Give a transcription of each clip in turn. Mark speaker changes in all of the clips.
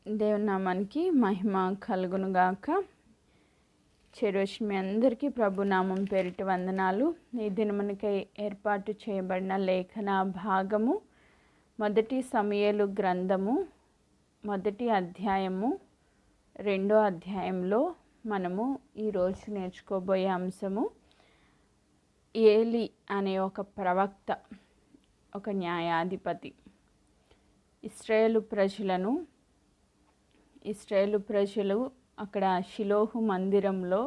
Speaker 1: దేవుని నామానికి మహిమ కలుగును గాక. చెరోష్ మీ అందరికీ ప్రభు నామం పేరిట వందనాలు. ఈ దినమునకై ఏర్పాటు చేయబడిన లేఖన భాగము మొదటి సమూయేలు గ్రంథము 1వ అధ్యాయము 2వ అధ్యాయంలో మనము ఈరోజు నేర్చుకోబోయే అంశము ఏలి అనే ఒక ప్రవక్త, ఒక న్యాయాధిపతి. ఇశ్రాయేలు ప్రజలు అక్కడ షిలోహు మందిరంలో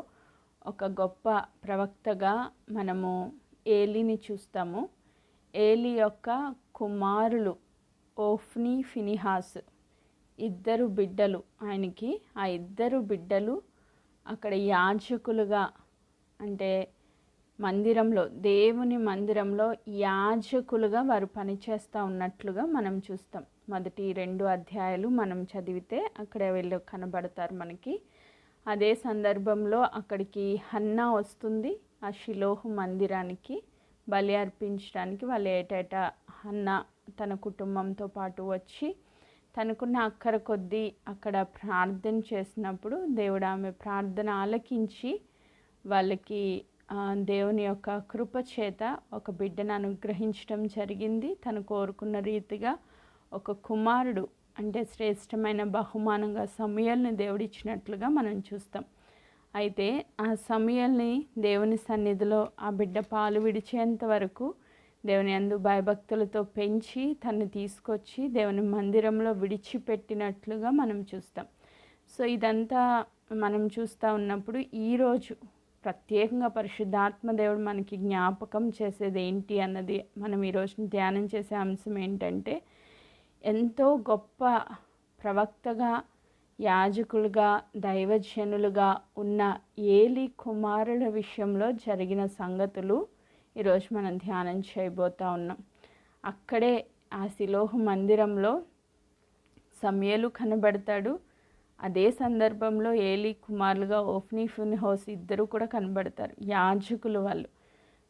Speaker 1: ఒక గొప్ప ప్రవక్తగా మనము ఏలీని చూస్తాము. ఏలి యొక్క కుమారులు ఓఫ్నీ, ఫినిహాస్, ఇద్దరు బిడ్డలు ఆయనకి. ఆ ఇద్దరు బిడ్డలు అక్కడ యాజకులుగా, అంటే మందిరంలో, దేవుని మందిరంలో యాజకులుగా వారు పనిచేస్తూ ఉన్నట్లుగా మనం చూస్తాం. మొదటి 2 అధ్యాయాలు మనం చదివితే అక్కడ వీళ్ళు కనబడతారు మనకి. అదే సందర్భంలో అక్కడికి హన్నా వస్తుంది. ఆ షిలోహు మందిరానికి బలి అర్పించడానికి వాళ్ళు ఏటేటా హన్నా తన కుటుంబంతో పాటు వచ్చి తనకున్న అక్కర కొద్దీ అక్కడ ప్రార్థన చేసినప్పుడు దేవుడు ఆమె ప్రార్థన ఆలకించి వాళ్ళకి దేవుని యొక్క కృప చేత ఒక బిడ్డను అనుగ్రహించడం జరిగింది. తను కోరుకున్న రీతిగా ఒక కుమారుడు, అంటే శ్రేష్టమైన బహుమానంగా సమూయేలుని దేవుడిచ్చినట్లుగా మనం చూస్తాం. అయితే ఆ సమూయేలుని దేవుని సన్నిధిలో ఆ బిడ్డ పాలు విడిచేంత వరకు దేవుని యందు భయభక్తులతో పెంచి తను తీసుకొచ్చి దేవుని మందిరంలో విడిచిపెట్టినట్లుగా మనం చూస్తాం. సో ఇదంతా మనం చూస్తూ ఉన్నప్పుడు ఈరోజు ప్రత్యేకంగా పరిశుద్ధాత్మ దేవుడు మనకి జ్ఞాపకం చేసేది ఏంటి అన్నది మనం ఈరోజు ధ్యానం చేసే అంశం ఏంటంటే, ఎంతో గొప్ప ప్రవక్తగా, యాజకులుగా, దైవజనులుగా ఉన్న ఏలి కుమారుల విషయంలో జరిగిన సంగతులు ఈరోజు మనం ధ్యానం చేయబోతూ ఉన్నాం. అక్కడే ఆ షిలోహు మందిరంలో సమూయేలు కనబడతాడు. అదే సందర్భంలో ఏలి కుమారులుగా ఓఫ్నీ, ఫినిహాస్ ఇద్దరు కూడా కనబడతారు, యాజకులు వాళ్ళు.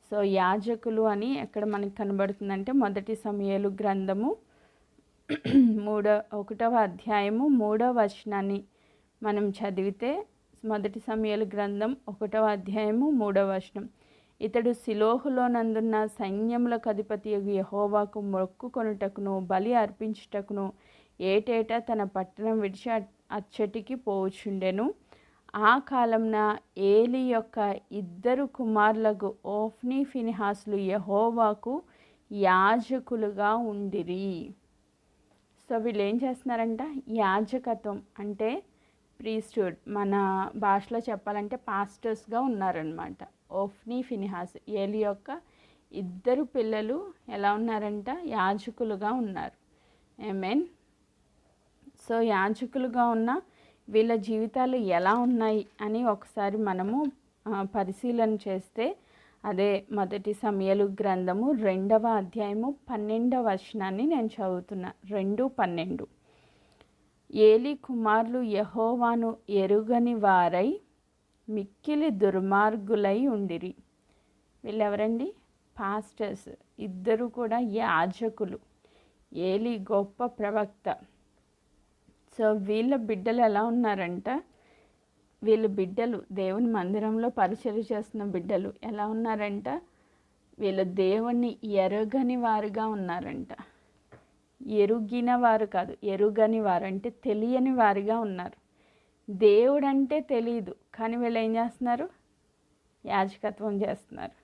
Speaker 1: సో యాజకులు అని ఎక్కడ మనకి కనబడుతుందంటే మొదటి సమూయేలు గ్రంథము 1వ అధ్యాయము 3వ వచనాన్ని మనం చదివితే, మొదటి సమూయేలు గ్రంథం 1వ అధ్యాయము 3వ వచనం, ఇతడు షిలోహులోనందున్న సైన్యములకు అధిపతి యెహోవాకు మొక్కుకొనుటకును బలి అర్పించుటకును ఏటేటా తన పట్టణం విడిచి అచ్చటికి పోవుచుండెను. ఆ కాలంన ఏలి యొక్క ఇద్దరు కుమారులకు ఓఫ్నీ, ఫినిహాసులు యెహోవాకు యాజకులుగా ఉండిరి. సో వీళ్ళు ఏం చేస్తున్నారంట? యాజకత్వం అంటే ప్రీస్టుడ్, మన భాషలో చెప్పాలంటే పాస్టర్స్గా ఉన్నారనమాట. ఓఫ్నీ, ఫినిహాస్, ఏలి యొక్క ఇద్దరు పిల్లలు ఎలా ఉన్నారంట? యాజకులుగా ఉన్నారు. ఆమేన్. సో యాజకులుగా ఉన్న వీళ్ళ జీవితాలు ఎలా ఉన్నాయి అని ఒకసారి మనము పరిశీలన చేస్తే, అదే మొదటి సమూయేలు గ్రంథము 2వ అధ్యాయము 12వ వచనాన్ని నేను చదువుతున్నా. 2:12, ఏలి కుమారులు యెహోవాను ఎరుగని వారై మిక్కిలి దుర్మార్గులై ఉండిరి. వీళ్ళెవరండి? పాస్టర్స్, ఇద్దరు కూడా యాజకులు. ఏలి గొప్ప ప్రవక్త. సో వీళ్ళ బిడ్డలు ఎలా ఉన్నారంట? వీళ్ళ బిడ్డలు దేవుని మందిరంలో పరిచర్య చేస్తున్న బిడ్డలు ఎలా ఉన్నారంట? వీళ్ళు దేవుణ్ణి ఎరగని వారుగా ఉన్నారంట. ఎరుగిన వారు కాదు, ఎరుగని వారు అంటే తెలియని వారుగా ఉన్నారు. దేవుడు అంటే తెలియదు, కానీ వీళ్ళు ఏం చేస్తున్నారు? యాజకత్వం చేస్తున్నారు.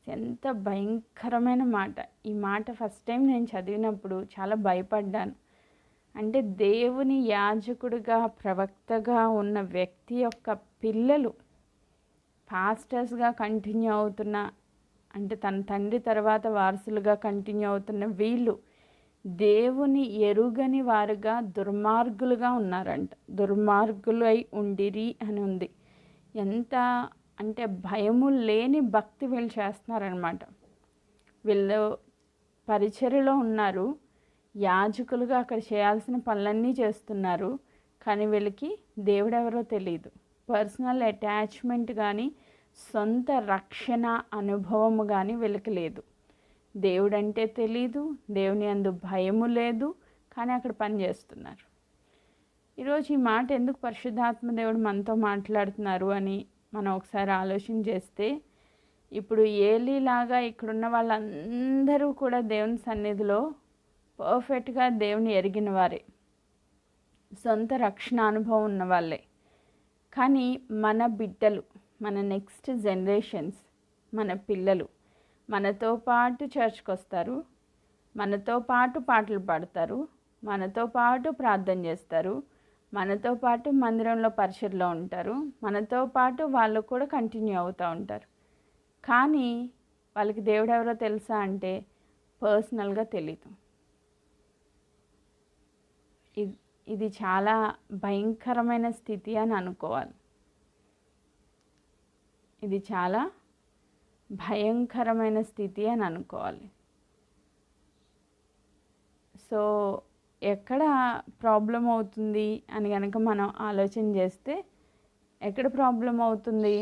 Speaker 1: ఎంత భయంకరమైన మాట! ఈ మాట ఫస్ట్ టైం నేను చదివినప్పుడు చాలా భయపడ్డాను. అంటే దేవుని యాజకుడిగా, ప్రవక్తగా ఉన్న వ్యక్తి యొక్క పిల్లలు పాస్టర్స్గా కంటిన్యూ అవుతున్న, అంటే తన తండ్రి తర్వాత వారసులుగా కంటిన్యూ అవుతున్న వీళ్ళు దేవుని ఎరుగని వారుగా, దుర్మార్గులుగా ఉన్నారంట. దుర్మార్గులై ఉండిరి అని ఉంది. ఎంత అంటే భయము లేని భక్తి వీళ్ళు చేస్తున్నారనమాట. వీళ్ళు పరిచర్యలో ఉన్నారు, యాజకులుగా అక్కడ చేయాల్సిన పనులన్నీ చేస్తున్నారు, కానీ వీళ్ళకి దేవుడు ఎవరో తెలియదు. పర్సనల్ అటాచ్మెంట్ కానీ సొంత రక్షణ అనుభవము కానీ వీళ్ళకి లేదు. దేవుడు అంటే తెలీదు, దేవుని యందు భయము లేదు, కానీ అక్కడ పని చేస్తున్నారు. ఈరోజు ఈ మాట ఎందుకు పరిశుద్ధాత్మ దేవుడు మనతో మాట్లాడుతున్నారు అని మనం ఒకసారి ఆలోచన చేస్తే, ఇప్పుడు ఏలీలాగా ఇక్కడున్న వాళ్ళందరూ కూడా దేవుని సన్నిధిలో పర్ఫెక్ట్గా దేవుని ఎరిగిన వారే, సొంత రక్షణ అనుభవం ఉన్న వాళ్ళే. కానీ మన బిడ్డలు, మన నెక్స్ట్ జనరేషన్స్, మన పిల్లలు మనతో పాటు చర్చ్కి వస్తారు, మనతో పాటు పాటలు పాడతారు, మనతో పాటు ప్రార్థన చేస్తారు, మనతో పాటు మందిరంలో పరిచర్లో ఉంటారు, మనతో పాటు వాళ్ళు కూడా కంటిన్యూ అవుతూ ఉంటారు. కానీ వాళ్ళకి దేవుడు ఎవరో తెలుసా అంటే పర్సనల్గా తెలీదు. ఇది చాలా భయంకరమైన స్థితి అని అనుకోవాలి. ఇది చాలా భయంకరమైన స్థితి అని అనుకోవాలి. సో ఎక్కడ ప్రాబ్లం అవుతుంది అని కనుక మనం ఆలోచన చేస్తే, ఎక్కడ ప్రాబ్లం అవుతుంది?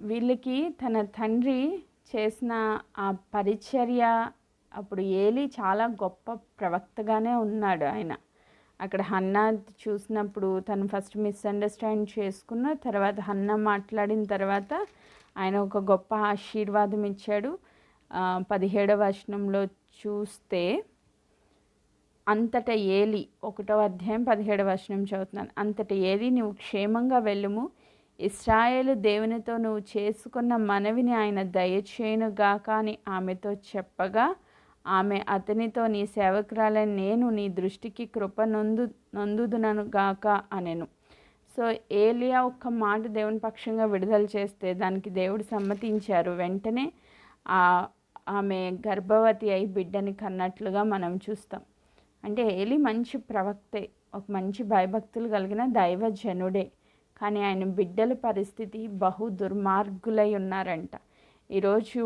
Speaker 1: వీళ్ళకి తన తండ్రి చేసిన ఆ పరిచర్య, అప్పుడు ఏలీ చాలా గొప్ప ప్రవక్తగానే ఉన్నాడు ఆయన. అక్కడ హన్నా చూసినప్పుడు తను ఫస్ట్ మిస్అండర్స్టాండ్ చేసుకున్న తర్వాత, హన్నా మాట్లాడిన తర్వాత ఆయన ఒక గొప్ప ఆశీర్వాదం ఇచ్చాడు. 17వ వచనంలో చూస్తే, అంతట ఏలీ, 1వ అధ్యాయం 17వ వచనం చదువుతున్నాను. అంతట ఏలీ, నువ్వు క్షేమంగా వెళ్ళుము, ఇశ్రాయేలు దేవునితో నువ్వు చేసుకున్న మనవిని ఆయన దయచేయునుగాక అని ఆమెతో చెప్పగా, ఆమె అతనితో, నీ సేవకురాలని నేను నీ దృష్టికి కృప నొందుదునగాక అనెను. సో ఏలియా ఒక్క మాట దేవుని పక్షంగా విడుదల చేస్తే దానికి దేవుడు సమ్మతించారు. వెంటనే ఆమె గర్భవతి అయి బిడ్డని కన్నట్లుగా మనం చూస్తాం. అంటే ఏలీ మంచి ప్రవక్తే, ఒక మంచి భయభక్తులు కలిగిన దైవజనుడే. కానీ ఆయన బిడ్డల పరిస్థితి బహు దుర్మార్గులై ఉన్నారంట. ఈరోజు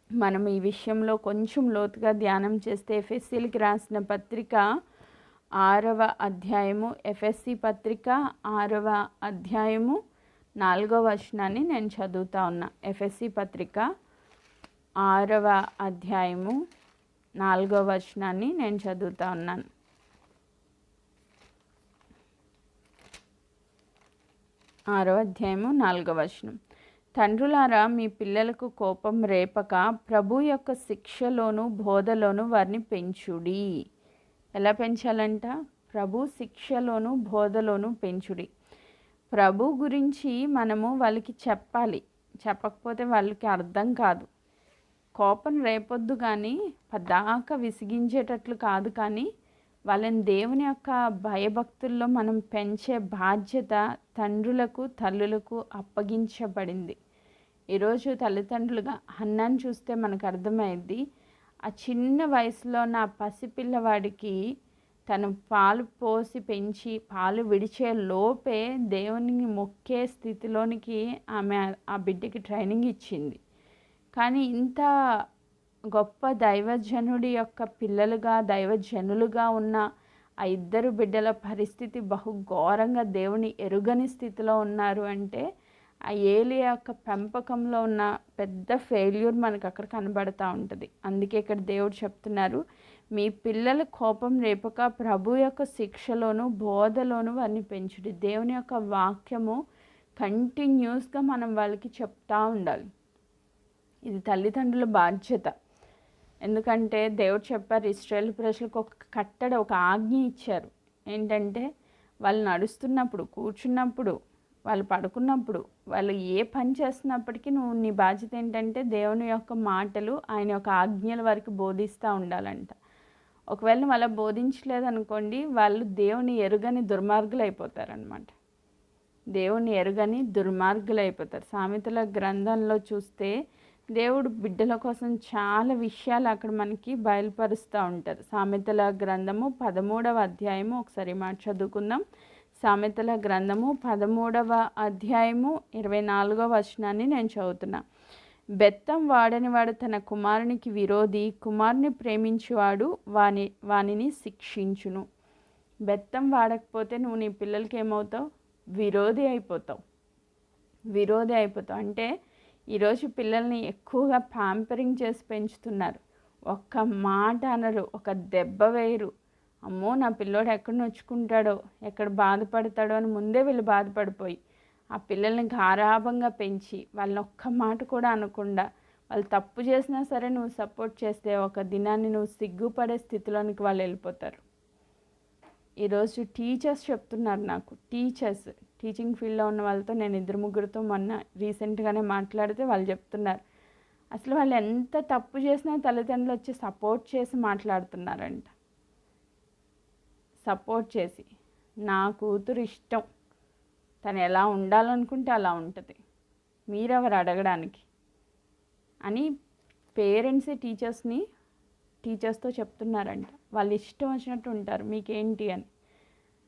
Speaker 1: మనం ఈ విషయంలో కొంచెం లోతుగా ధ్యానం చేస్తే, ఎఫెసీలకు రాసిన పత్రిక 6వ అధ్యాయము, ఎఫెసీ పత్రిక 6వ అధ్యాయము 4వ వచనాన్ని నేను చదువుతా ఉన్నా. ఎఫెసీ పత్రిక 6వ అధ్యాయము 4వ వచనాన్ని నేను చదువుతా ఉన్నాను. ఆరవ అధ్యాయము 4వ వచనం. తండ్రులారా, మీ పిల్లలకు కోపం రేపక ప్రభు యొక్క శిక్షలోను బోధలోను వారిని పెంచుడి. ఎలా పెంచాలంట? ప్రభు శిక్షలోను బోధలోను పెంచుడి. ప్రభు గురించి మనము వాళ్ళకి చెప్పాలి. చెప్పకపోతే వాళ్ళకి అర్థం కాదు. కోపం రేపొద్దు కానీ పద్దాక విసిగించేటట్లు కాదు, కానీ వాళ్ళని దేవుని యొక్క భయభక్తుల్లో మనం పెంచే బాధ్యత తండ్రులకు తల్లులకు అప్పగించబడింది. ఈరోజు తల్లిదండ్రులుగా హన్నాను చూస్తే మనకు అర్థమైంది. ఆ చిన్న వయసులో నా పసిపిల్లవాడికి తను పాలు పోసి పెంచి పాలు విడిచే లోపే దేవునికి మొక్కే స్థితిలోనికి ఆమె ఆ బిడ్డకి ట్రైనింగ్ ఇచ్చింది. కానీ ఇంత గొప్ప దైవజనుడి యొక్క పిల్లలుగా, దైవజనులుగా ఉన్న ఆ ఇద్దరు బిడ్డల పరిస్థితి బహు ఘోరంగా దేవుని ఎరుగని స్థితిలో ఉన్నారు. అంటే ఆ ఏలి యొక్క పెంపకంలో ఉన్న పెద్ద ఫెయిల్యూర్ మనకు అక్కడ కనబడుతూ ఉంటుంది. అందుకే ఇక్కడ దేవుడు చెప్తున్నారు, మీ పిల్లల కోపం రేపక ప్రభు యొక్క శిక్షలోను బోధలోను వారిని పెంచుడి. దేవుని యొక్క వాక్యము కంటిన్యూస్గా మనం వాళ్ళకి చెప్తూ ఉండాలి. ఇది తల్లిదండ్రుల బాధ్యత. ఎందుకంటే దేవుడు చెప్పారు, ఇశ్రాయేలు ప్రజలకు ఒక కట్టడ, ఒక ఆజ్ఞ ఇచ్చారు. ఏంటంటే వాళ్ళు నడుస్తున్నప్పుడు, కూర్చున్నప్పుడు, వాళ్ళు పడుకున్నప్పుడు, వాళ్ళు ఏ పని చేస్తున్నప్పటికీ నువ్వు నీ బాధ్యత ఏంటంటే దేవుని యొక్క మాటలు, ఆయన యొక్క ఆజ్ఞల వారికి బోధిస్తూ ఉండాలంట. ఒకవేళ వాళ్ళ బోధించలేదనుకోండి, వాళ్ళు దేవుని ఎరుగని దుర్మార్గులు అయిపోతారనమాట. దేవుని ఎరుగని దుర్మార్గులు అయిపోతారు. సామెతల గ్రంథంలో చూస్తే దేవుడు బిడ్డల కోసం చాలా విషయాలు అక్కడ మనకి బయలుపరుస్తూ ఉంటారు. సామెతల గ్రంథము 13వ అధ్యాయము, ఒకసారి మాట చదువుకుందాం. సామెతల గ్రంథము 13వ అధ్యాయము 24వ వచనాన్ని నేను చదువుతున్నా. బెత్తం వాడనివాడు తన కుమారునికి విరోధి, కుమారుని ప్రేమించువాడు వానిని శిక్షించును. బెత్తం వాడకపోతే నువ్వు నీ పిల్లలకి ఏమవుతావు? విరోధి అయిపోతావు. అంటే ఈరోజు పిల్లల్ని ఎక్కువగా ప్యాంపరింగ్ చేసి పెంచుతున్నారు. ఒక్క మాట అనరు, ఒక దెబ్బ వేయరు. అమ్మో నా పిల్లోడు ఎక్కడ నొచ్చుకుంటాడో, ఎక్కడ బాధపడతాడో అని ముందే వీళ్ళు బాధపడిపోయి ఆ పిల్లల్ని గారాబంగా పెంచి వాళ్ళని ఒక్క మాట కూడా అనకుండా, వాళ్ళు తప్పు చేసినా సరే నువ్వు సపోర్ట్ చేస్తే ఒక దినాన్ని నువ్వు సిగ్గుపడే స్థితిలోనికి వాళ్ళు వెళ్ళిపోతారు. ఈరోజు టీచర్స్ చెప్తున్నారు నాకు, టీచింగ్ ఫీల్డ్లో ఉన్న వాళ్ళతో నేను 2-3 మొన్న రీసెంట్గానే మాట్లాడితే వాళ్ళు చెప్తున్నారు, అసలు వాళ్ళు ఎంత తప్పు చేసినా తల్లిదండ్రులు వచ్చి సపోర్ట్ చేసి మాట్లాడుతున్నారంట. సపోర్ట్ చేసి, నా కూతురు ఇష్టం, తను ఎలా ఉండాలనుకుంటే అలా ఉంటుంది, మీరెవరు అడగడానికి అని పేరెంట్స్ టీచర్స్తో చెప్తున్నారంట. వాళ్ళు ఇష్టం వచ్చినట్టు ఉంటారు, మీకేంటి అని.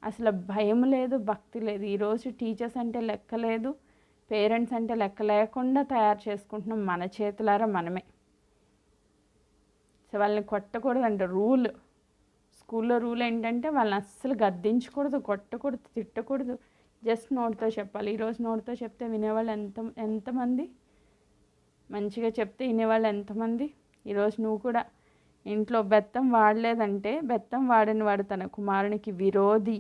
Speaker 1: అసలు భయం లేదు, భక్తి లేదు. ఈరోజు టీచర్స్ అంటే లెక్క లేదు, పేరెంట్స్ అంటే లెక్క లేకుండా తయారు చేసుకుంటున్నాం మన చేతులారా మనమే. సో వాళ్ళని కొట్టకూడదంట రూల్. స్కూల్లో రూల్ ఏంటంటే వాళ్ళని అస్సలు గద్దించకూడదు, కొట్టకూడదు, తిట్టకూడదు, జస్ట్ నోటితో చెప్పాలి. ఈరోజు నోటితో చెప్తే వినేవాళ్ళు ఎంతమంది? మంచిగా చెప్తే వినేవాళ్ళు ఎంతమంది? ఈరోజు నువ్వు కూడా ఇంట్లో బెత్తం వాడలేదంటే, బెత్తం వాడిన వాడు తన కుమారునికి విరోధి,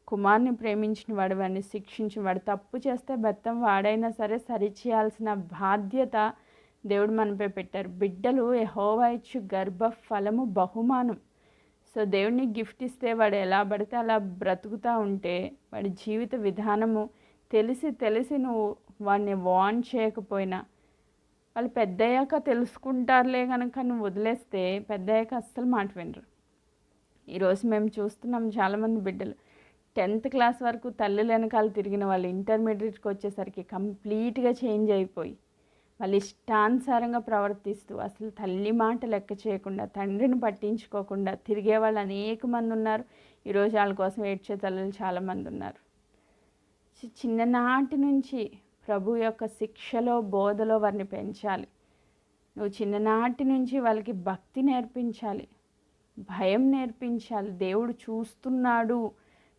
Speaker 1: కుమారుని ప్రేమించిన వాడు వాడిని శిక్షించిన వాడు. తప్పు చేస్తే బెత్తం వాడైనా సరే సరిచేయాల్సిన బాధ్యత దేవుడు మనపై పెట్టారు. బిడ్డలు యెహోవా ఇచ్చు గర్భ ఫలము బహుమానం. సో దేవుడిని గిఫ్ట్ ఇస్తే వాడు ఎలా పడితే అలా బ్రతుకుతూ ఉంటే, వాడి జీవిత విధానము తెలిసి నువ్వు వాడిని వార్న్ చేయకపోయినా, వాళ్ళు పెద్దయ్యాక తెలుసుకుంటారులే కనుక నువ్వు వదిలేస్తే పెద్దయ్యాక అస్సలు మాట వినరు. ఈరోజు మేము చూస్తున్నాం చాలామంది బిడ్డలు 10th క్లాస్ వరకు తల్లి వెనకాల తిరిగిన వాళ్ళు ఇంటర్మీడియట్కి వచ్చేసరికి కంప్లీట్గా చేంజ్ అయిపోయి వాళ్ళు ఇష్టానుసారంగా ప్రవర్తిస్తూ అసలు తల్లి మాట లెక్క చేయకుండా, తండ్రిని పట్టించుకోకుండా తిరిగే వాళ్ళు అనేక మంది ఉన్నారు. ఈరోజు వాళ్ళ కోసం ఏడ్చే తల్లులు చాలామంది ఉన్నారు. చిన్ననాటి నుంచి ప్రభు యొక్క శిక్షలో బోధలో వారిని పెంచాలి. నువ్వు చిన్ననాటి నుంచి వాళ్ళకి భక్తి నేర్పించాలి, భయం నేర్పించాలి. దేవుడు చూస్తున్నాడు,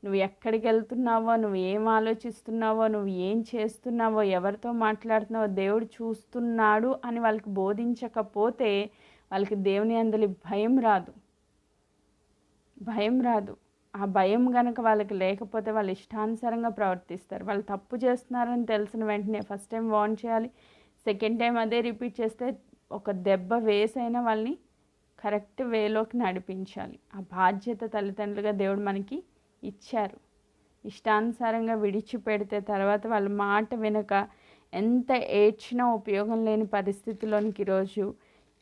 Speaker 1: నువ్వు ఎక్కడికి వెళ్తున్నావో, నువ్వు ఏం ఆలోచిస్తున్నావో, నువ్వు ఏం చేస్తున్నావో, ఎవరితో మాట్లాడుతున్నావో దేవుడు చూస్తున్నాడు అని వాళ్ళకి బోధించకపోతే వాళ్ళకి దేవుని అందలి భయం రాదు. ఆ భయం కనుక వాళ్ళకి లేకపోతే వాళ్ళు ఇష్టానుసారంగా ప్రవర్తిస్తారు. వాళ్ళు తప్పు చేస్తున్నారని తెలిసిన వెంటనే ఫస్ట్ టైం వార్న్ చేయాలి, సెకండ్ టైం అదే రిపీట్ చేస్తే ఒక దెబ్బ వేసైనా వాళ్ళని కరెక్ట్ వేలోకి నడిపించాలి. ఆ బాధ్యత తల్లిదండ్రులుగా దేవుడు మనకి ఇచ్చారు. ఇష్టానుసారంగా విడిచిపెడితే తర్వాత వాళ్ళ మాట వినక ఎంత ఏడ్చినా ఉపయోగం లేని పరిస్థితిలోనికి ఈరోజు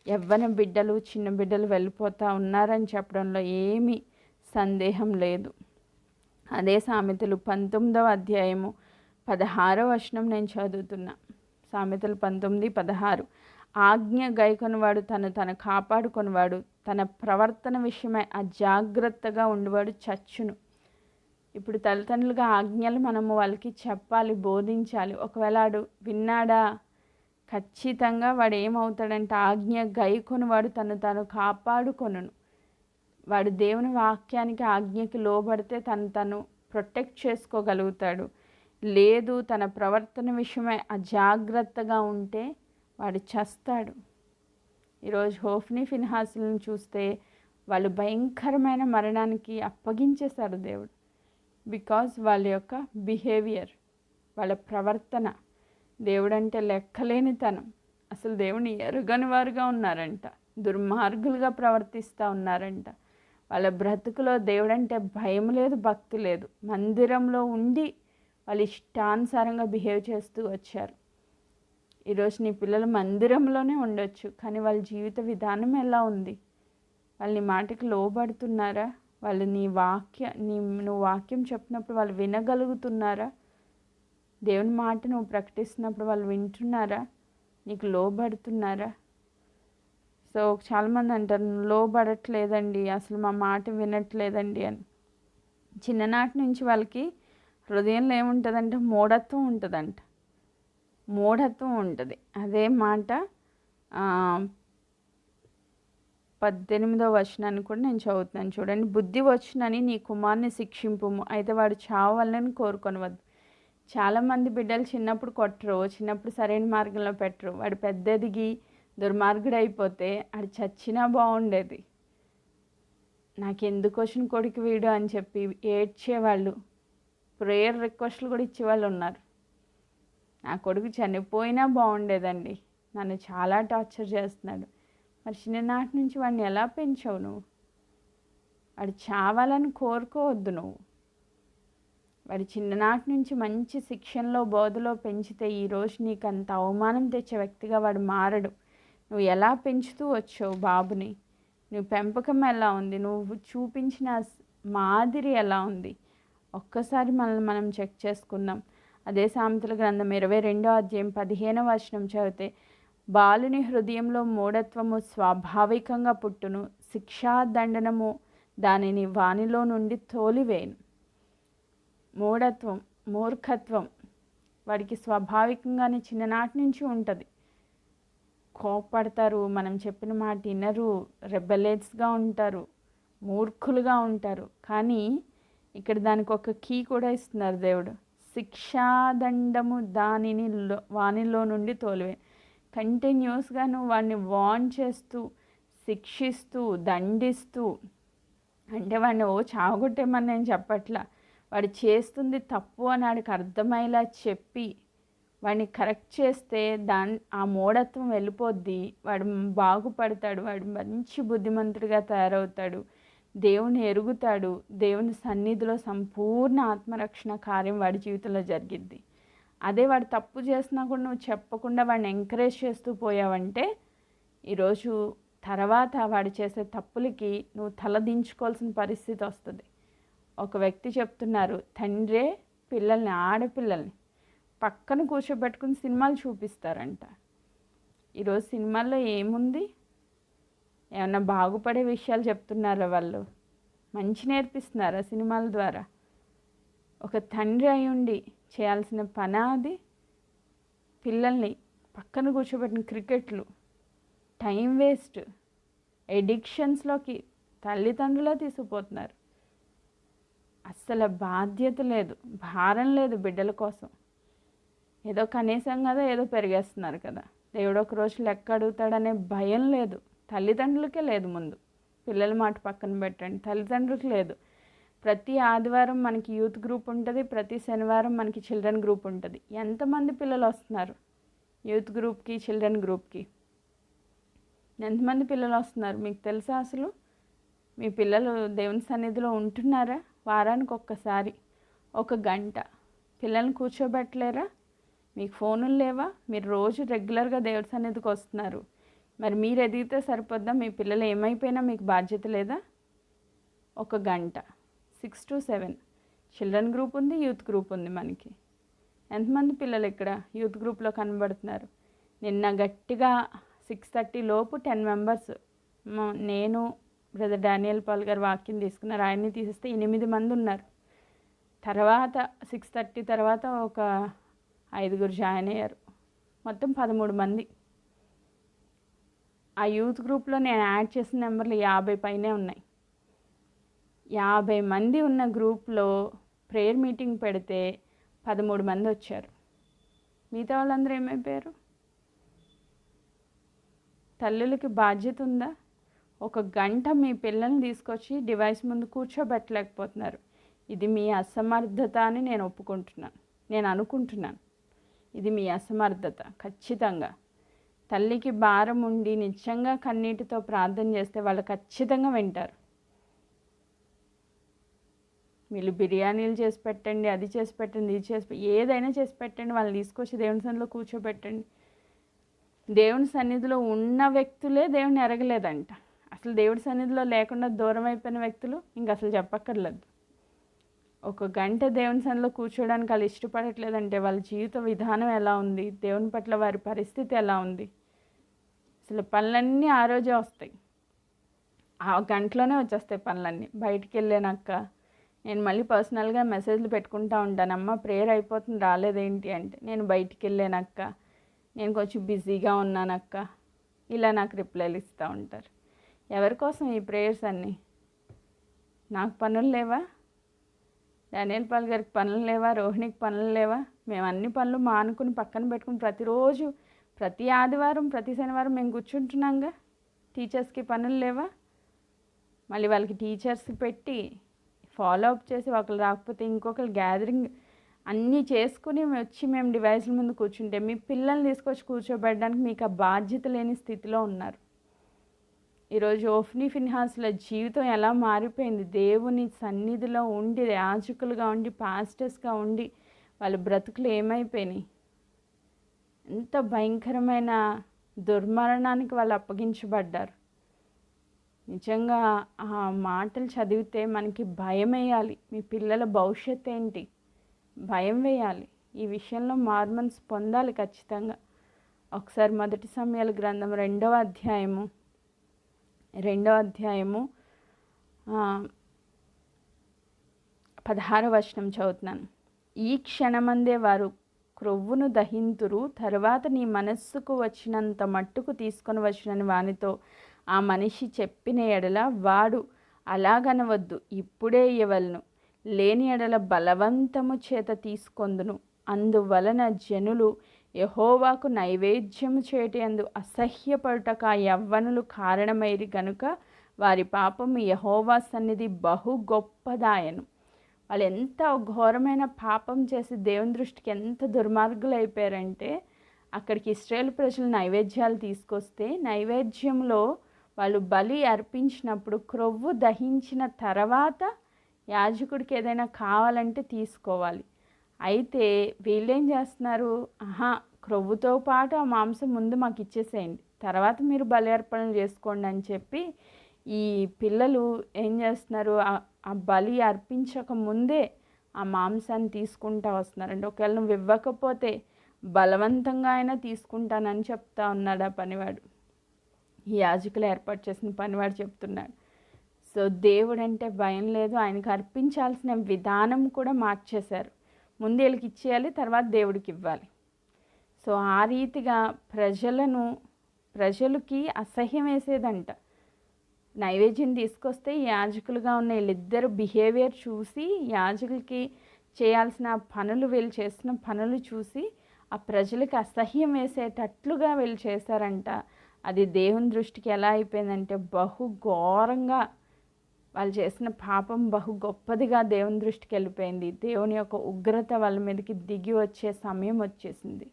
Speaker 1: యవ్వన బిడ్డలు, చిన్న బిడ్డలు వెళ్ళిపోతూ ఉన్నారని చెప్పడంలో ఏమీ సందేహం లేదు. అదే సామెతలు 19వ అధ్యాయము 16వ వచనం నేను చదువుతున్నా. సామెతలు 19:16. ఆజ్ఞ గైకొనివాడు తను కాపాడుకొనివాడు, తన ప్రవర్తన విషయమై అజాగ్రత్తగా ఉండేవాడు చచ్చును. ఇప్పుడు తల్లిదండ్రులుగా ఆజ్ఞలు మనము వాళ్ళకి చెప్పాలి, బోధించాలి. ఒకవేళ వాడు విన్నాడా, ఖచ్చితంగా వాడు ఏమవుతాడంటే ఆజ్ఞ గైకొనివాడు తను కాపాడుకొనును. వాడు దేవుని వాక్యానికి ఆజ్ఞకి లోబడితే తను ప్రొటెక్ట్ చేసుకోగలుగుతాడు. లేదు తన ప్రవర్తన విషయమై అజాగ్రత్తగా ఉంటే వాడు చస్తాడు. ఈరోజు హోఫ్నీ ఫిన్హాసులను చూస్తే వాళ్ళు భయంకరమైన మరణానికి అప్పగించేశారు దేవుడు. బికాజ్ వాళ్ళ యొక్క బిహేవియర్, వాళ్ళ ప్రవర్తన, దేవుడంటే లెక్కలేనితనం, అసలు దేవుని ఎరుగని వారుగా ఉన్నారంట, దుర్మార్గులుగా ప్రవర్తిస్తూ ఉన్నారంట. వాళ్ళ బ్రతుకులో దేవుడంటే భయం లేదు, భక్తి లేదు. మందిరంలో ఉండి వాళ్ళు ఇష్టానుసారంగా బిహేవ్ చేస్తూ వచ్చారు. ఈరోజు నీ పిల్లలు మందిరంలోనే ఉండొచ్చు, కానీ వాళ్ళ జీవిత విధానం ఎలా ఉంది? వాళ్ళ మాటకి లోబడుతున్నారా? వాళ్ళు నువ్వు వాక్యం చెప్పినప్పుడు వాళ్ళు వినగలుగుతున్నారా? దేవుని మాట నువ్వు ప్రకటిస్తున్నప్పుడు వాళ్ళు వింటున్నారా? నీకు లోబడుతున్నారా? సో చాలామంది అంటారు లోబడట్లేదండి, అసలు మా మాట వినట్లేదండి అని. చిన్ననాటి నుంచి వాళ్ళకి హృదయంలో ఏముంటుందంటే మూఢత్వం ఉంటుంది. అదే మాట 18వ వచనాన్ని కూడా నేను చదువుతున్నాను చూడండి. బుద్ధి వచ్చునని నీ కుమారుని శిక్షింపుము, అయితే వాడు చావాలని కోరుకొనవద్దు. చాలామంది బిడ్డలు చిన్నప్పుడు కొట్టరు, చిన్నప్పుడు సరైన మార్గంలో పెట్టరు. వాడు పెద్ద ఎదిగి దుర్మార్గుడు అయిపోతే అది చచ్చినా బాగుండేది. నాకెందుకు వచ్చిన కొడుకు వీడు అని చెప్పి ఏడ్చేవాళ్ళు, ప్రేయర్ రిక్వెస్ట్లు కూడా ఇచ్చేవాళ్ళు ఉన్నారు. నా కొడుకు చనిపోయినా బాగుండేదండి, నన్ను చాలా టార్చర్ చేస్తున్నాడు. మరి చిన్ననాటి నుంచి వాడిని ఎలా పెంచావు నువ్వు? వాడు చావాలని కోరుకోవద్దు నువ్వు. వాడి చిన్ననాటి నుంచి మంచి శిక్షణలో బోధలో పెంచితే ఈరోజు నీకు అంత అవమానం తెచ్చే వ్యక్తిగా వాడు మారడు. నువ్వు ఎలా పెంచుతూ వచ్చావు బాబుని? నువ్వు పెంపకం ఎలా ఉంది? నువ్వు చూపించిన మాదిరి ఎలా ఉంది? ఒక్కసారి మనల్ని మనం చెక్ చేసుకుందాం. అదే సామెతల గ్రంథం 22వ అధ్యాయం 15వ వచనం చదివితే, బాలుని హృదయంలో మూఢత్వము స్వాభావికంగా పుట్టును, శిక్షాదండనము దానిని వానిలో నుండి తోలివేయను. మూఢత్వం, మూర్ఖత్వం వాడికి స్వాభావికంగానే చిన్ననాటి నుంచి ఉంటుంది. కోపడతారు, మనం చెప్పిన మాట వినరు, రెబెలేట్స్గా ఉంటారు, మూర్ఖులుగా ఉంటారు. కానీ ఇక్కడ దానికి ఒక కీ కూడా ఇస్తున్నారు దేవుడు. శిక్షాదండము దానిని వానిలో నుండి తోలివే. కంటిన్యూస్గా నువ్వు వాడిని వార్న్ చేస్తూ, శిక్షిస్తూ, దండిస్తూ, అంటే వాడిని చావగొట్టేమని నేను చెప్పట్లా, వాడు చేస్తుంది తప్పు అని వాడికి అర్థమయ్యేలా చెప్పి వాడిని కరెక్ట్ చేస్తే ఆ మూఢత్వం వెళ్ళిపోద్ది. వాడు బాగుపడతాడు, వాడు మంచి బుద్ధిమంతుడిగా తయారవుతాడు, దేవుని ఎరుగుతాడు, దేవుని సన్నిధిలో సంపూర్ణ ఆత్మరక్షణ కార్యం వాడి జీవితంలో జరిగిద్ది. అదే వాడు తప్పు చేసినా కూడా నువ్వు చెప్పకుండా వాడిని ఎంకరేజ్ చేస్తూ పోయావంటే ఈరోజు తర్వాత వాడు చేసే తప్పులకి నువ్వు తలదించుకోవాల్సిన పరిస్థితి వస్తుంది. ఒక వ్యక్తి చెప్తున్నారు, తండ్రే పిల్లల్ని, ఆడపిల్లల్ని పక్కన కూర్చోబెట్టుకుని సినిమాలు చూపిస్తారంట. ఈరోజు సినిమాల్లో ఏముంది? ఏమన్నా బాగుపడే విషయాలు చెప్తున్నారా? వాళ్ళు మంచి నేర్పిస్తున్నారా సినిమాల ద్వారా? ఒక తండ్రి అయి ఉండి చేయాల్సిన పని అది? పిల్లల్ని పక్కన కూర్చోబెట్టిన క్రికెట్లు, టైం వేస్ట్, ఎడిక్షన్స్లోకి తల్లిదండ్రులే తీసుకుపోతున్నారు. అస్సలు బాధ్యత లేదు, భారం లేదు బిడ్డల కోసం. ఏదో కనీసం కదా ఏదో పెరిగేస్తున్నారు కదా, దేవుడు ఒక రోజు లెక్క అడుగుతాడనే భయం లేదు. తల్లిదండ్రులకే లేదు. ముందు పిల్లల మాట పక్కన పెట్టండి, తల్లిదండ్రులకు లేదు. ప్రతి ఆదివారం మనకి యూత్ గ్రూప్ ఉంటుంది, ప్రతి శనివారం మనకి చిల్డ్రన్ గ్రూప్ ఉంటుంది. ఎంతమంది పిల్లలు వస్తున్నారు యూత్ గ్రూప్కి, చిల్డ్రన్ గ్రూప్కి? ఎంతమంది పిల్లలు వస్తున్నారు మీకు తెలుసా? అసలు మీ పిల్లలు దేవుని సన్నిధిలో ఉంటున్నారా? వారానికి ఒక్కసారి 1 గంట పిల్లల్ని కూర్చోబెట్టలేరా? మీకు ఫోనులు లేవా? మీరు రోజు రెగ్యులర్గా దేవుడి సన్నిధికి వస్తున్నారు. మరి మీరు ఎదిగితే సరిపోద్దా? మీ పిల్లలు ఏమైపోయినా మీకు బాధ్యత లేదా? 1 గంట 6 to 7 చిల్డ్రన్ గ్రూప్ ఉంది, యూత్ గ్రూప్ ఉంది. మనకి ఎంతమంది పిల్లలు ఇక్కడ యూత్ గ్రూప్లో కనబడుతున్నారు? నిన్న గట్టిగా 6:30 లోపు 10 మెంబర్స్, నేను బ్రదర్ డానియల్ పాల్ గారు వాక్యం తీసుకున్నారు, ఆయన్ని తీసేస్తే 8 మంది ఉన్నారు. తర్వాత 6:30 తర్వాత ఒక 5 జాయిన్ అయ్యారు, మొత్తం 13 మంది. ఆ యూత్ గ్రూప్లో నేను యాడ్ చేసిన నెంబర్లు 50 పైనే ఉన్నాయి. 50 మంది ఉన్న గ్రూప్లో ప్రేయర్ మీటింగ్ పెడితే 13 మంది వచ్చారు. మిగతా వాళ్ళందరూ ఏమైపోయారు? తల్లులకి బాధ్యత ఉందా? 1 గంట మీ పిల్లల్ని తీసుకొచ్చి డివైస్ ముందు కూర్చోబెట్టలేకపోతున్నారు. ఇది మీ అసమర్థత అని నేను ఒప్పుకుంటున్నాను, నేను అనుకుంటున్నాను. ఇది మీ అసమర్థత ఖచ్చితంగా. తల్లికి భారం ఉండి నిజంగా కన్నీటితో ప్రార్థన చేస్తే వాళ్ళు ఖచ్చితంగా వింటారు. వీళ్ళు బిర్యానీలు చేసి పెట్టండి, అది చేసి పెట్టండి, ఇది చేసి ఏదైనా చేసి పెట్టండి, వాళ్ళని తీసుకొచ్చి దేవుని సన్నిధిలో కూర్చోబెట్టండి. దేవుని సన్నిధిలో ఉన్న వ్యక్తులే దేవుని ఎరగలేదంట. అసలు దేవుడి సన్నిధిలో లేకుండా దూరం అయిపోయిన వ్యక్తులు ఇంక అసలు చెప్పక్కర్లేదు. 1 గంట దేవుని సన్నిధిలో కూర్చోడానికి వాళ్ళు ఇష్టపడట్లేదంటే వాళ్ళ జీవిత విధానం ఎలా ఉంది, దేవుని పట్ల వారి పరిస్థితి ఎలా ఉంది? అసలు పనులన్నీ ఆ రోజే వస్తాయి, ఆ గంటలోనే వచ్చేస్తాయి పనులన్నీ. బయటికి వెళ్ళానక్క నేను మళ్ళీ పర్సనల్గా మెసేజ్లు పెట్టుకుంటూ ఉంటానమ్మా, ప్రేయర్ అయిపోతుంది రాలేదేంటి అంటే, నేను బయటికి వెళ్ళానక్క, నేను కొంచెం బిజీగా ఉన్నానక్క, ఇలా నాకు రిప్లైలు ఇస్తూ ఉంటారు. ఎవరి కోసం ఈ ప్రేయర్స్ అన్నీ? నాకు పనులు లేవా? డానియల్ పాల్ గారికి పనులు లేవా? రోహిణికి పనులు లేవా? మేము అన్ని పనులు మానుకుని పక్కన పెట్టుకుని ప్రతిరోజు ప్రతి ఆదివారం ప్రతి శనివారం మేము కూర్చుంటున్నాంగా. టీచర్స్కి పనులు లేవా? మళ్ళీ వాళ్ళకి టీచర్స్ పెట్టి ఫాలో అప్ చేసి ఒకరు రాకపోతే ఇంకొకరు గ్యాదరింగ్ అన్నీ చేసుకుని వచ్చి మేము డివైస్ల ముందు కూర్చుంటే మీ పిల్లల్ని తీసుకొచ్చి కూర్చోబెట్టడానికి మీకు ఆ బాధ్యత లేని స్థితిలో ఉన్నారు. ఈరోజు ఓఫ్నీ ఫిన్హాస్ల జీవితం ఎలా మారిపోయింది. దేవుని సన్నిధిలో ఉండి యాజకులుగా ఉండి పాస్టర్స్గా ఉండి వాళ్ళ బ్రతుకులు ఏమైపోయినాయి. ఎంత భయంకరమైన దుర్మరణానికి వాళ్ళు అప్పగించబడ్డారు. నిజంగా ఆ మాటలు చదివితే మనకి భయం వేయాలి. మీ పిల్లల భవిష్యత్తు ఏంటి? భయం వేయాలి. ఈ విషయంలో మార్మన్స్ పొందాలి ఖచ్చితంగా. ఒకసారి మొదటి సమయాల గ్రంథం 2వ అధ్యాయము 16వ వచనం చదువుతున్నాను. ఈ క్షణమందే వారు క్రొవ్వును దహింతురు, తర్వాత నీ మనస్సుకు వచ్చినంత మట్టుకు తీసుకొని వచ్చినని వానితో ఆ మనిషి చెప్పిన ఎడల వాడు అలాగనవద్దు, ఇప్పుడే ఇవ్వలను, లేని ఎడల బలవంతము చేత తీసుకొందును. అందువలన జనులు యెహోవాకు నైవేద్యము చేయుటయందు అసహ్యపడుటకు ఆ యవ్వనులు కారణమైరి గనుక వారి పాపము యెహోవా సన్నిధి బహు గొప్పదాయను. వాళ్ళు ఎంత ఘోరమైన పాపం చేసి దేవుని దృష్టికి ఎంత దుర్మార్గులు అయిపోయారంటే, అక్కడికి ఇశ్రాయేలు ప్రజలు నైవేద్యాలు తీసుకొస్తే నైవేద్యంలో వాళ్ళు బలి అర్పించినప్పుడు క్రొవ్వు దహించిన తర్వాత యాజకుడికి ఏదైనా కావాలంటే తీసుకోవాలి. అయితే వీళ్ళేం చేస్తున్నారు? క్రొవ్వుతో పాటు ఆ మాంసం ముందు మాకు ఇచ్చేసేయండి, తర్వాత మీరు బలి అర్పణలు చేసుకోండి అని చెప్పి ఈ పిల్లలు ఏం చేస్తున్నారు? ఆ బలి అర్పించక ముందే ఆ మాంసాన్ని తీసుకుంటా వస్తున్నారండి. ఒకవేళ నువ్వు ఇవ్వకపోతే బలవంతంగా అయినా తీసుకుంటానని చెప్తా ఉన్నాడు ఆ పనివాడు. ఈ యాజకులు ఏర్పాటు చేసిన పనివాడు చెప్తున్నాడు. సో దేవుడు అంటే భయం లేదు. ఆయనకు అర్పించాల్సిన విధానం కూడా మార్చేశారు. ముందు వీళ్ళకి ఇచ్చేయాలి, తర్వాత దేవుడికి ఇవ్వాలి. సో ఆ రీతిగా ప్రజలకి అసహ్యం వేసేదంట. నైవేద్యం తీసుకొస్తే యాజకులుగా ఉన్న వీళ్ళిద్దరు బిహేవియర్ చూసి, యాజకులకి చేయాల్సిన పనులు వీళ్ళు చేస్తున్న పనులు చూసి ఆ ప్రజలకి అసహ్యం వేసేటట్లుగా వీళ్ళు చేశారంట. అది దేవుని దృష్టికి ఎలా అయిపోయిందంటే బహు ఘోరంగా, వాళ్ళు చేసిన పాపం బహు గొప్పదిగా దేవుని దృష్టికి వెళ్ళిపోయింది. దేవుని యొక్క ఉగ్రత వాళ్ళ మీదకి దిగి వచ్చే సమయం వచ్చేసింది.